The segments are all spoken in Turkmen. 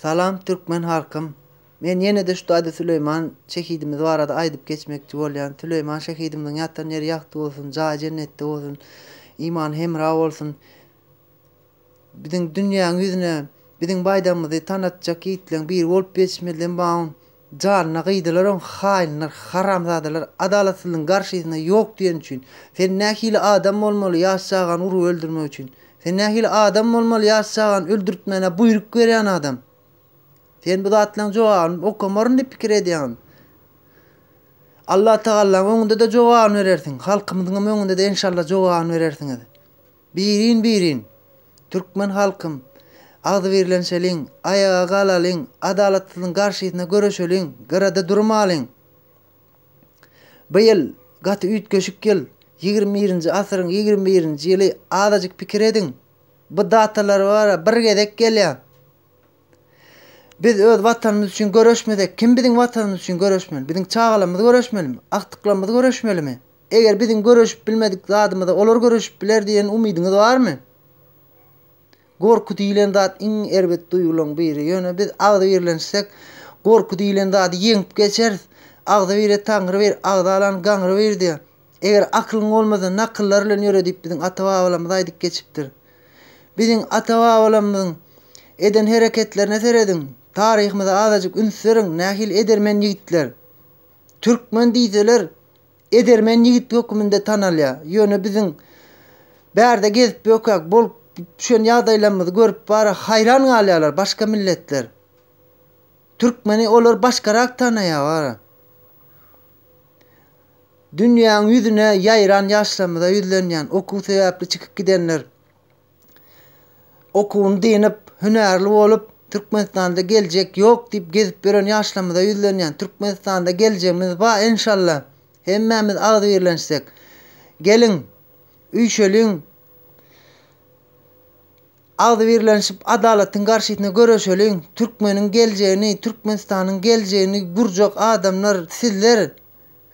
Salam Türkmen halkım. Men yine de Şuhada Süleyman şehidimiz var arada aydıp geçmekçi bolýan Süleyman şehidimiň ýatan ýeri ýakty bolsun, jaý jennetde bolsun, iman hemra bolsun. Biziň dünýäň ýüzüne, biziň baýdamyzy tanatjak ýitleň bir bolup geçmeden baň janyna gıydylar, hainler, haramzadalar adalatsyzlygyň garşysynda ýok diýen üçin. Sen nähili adam bolmaly ýaşagan urup öldürmek üçin. Sen nähili adam bolmaly ýaşagan öldürtmene buyruk berýän adam. Sen bu zatlaryň jogabyny okamaryn diýip pikir edýän. Allah Taala öňünde de jogabyny berersiň. Halkymyzyň öňünde de inşallah jogabyny berersiňiz. Birin. Türkmen halkym, agdy berilen şeliň, ayaga galalyň, adalatsyzlygyň garşysynda göreşeliň, gyrada durmalyň. Bu ýyl gaty ütgeşik ýyl, 21-nji asyryň 21-nji ýyly adajyk pikir ediň. Bu datalar bar bir gezek gelýär. Biz öz watanymyz üçin göreşmedek, kim biziň watanymyz üçin göreşmeli? Biziň çağalarymyz göreşmelimi? Akdyklarymyz göreşmelimi? Eger biziň göreşip bilmedik zadymyzda olar göreşip biler diýen umydyňyz barmy? Gorku diýilen zat iň erbet duýulan biri. Ýöne biz agdy berilensek, gorku diýilen zaty ýeňip geçeriz. Agdy bire taňry ber, agdy alan gaňry ber diýär. Eger aklyň bolmasa nakyllar bilen ýöre diýip biziň ata-babalarymyz aýdyp geçipdir. Biziň ata-babalarymyzyň eden hereketlerine seredin. Taryhymyza azajyk ünsüriň nähil edermen ýigitler. Türkmen diýseler, edermen ýigit hökmünde tanalýar. Ýöne biziň bärde gezip ýokak bolup şön ýagdaýlarymyzy görüp bara hayran galýarlar başga milletler. Türkmeni olar başgarak tanaýar bara. Dünýäň ýüzüne ýaýran ýaşlarymyza ýüzlenýän, okuw sebäpli çykyp gidenler, okuwuny dinip, hünärli bolup Türkmenistanda geljek ýok diýip gezip beren ýaşlarymyza ýüzlenýän. Türkmenistanda geljegimiz bar inşallah. Hemmämiz agdy berlensek. Gelin, üýşeliň, agdy berlenşip adalatyň garşysynda göreşeliň. Türkmeniň geljegini, Türkmenistanyň geljegini gurjak adamlar sizler,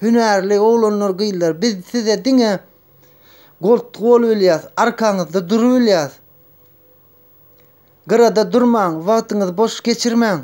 hünärli oglanlar gyýlar. Biz size diňe goltuk bolup bilýäs, arkaňyzda durup bilýäs. Gyrada durmaň, wagtyňyzy boş geçirmeň.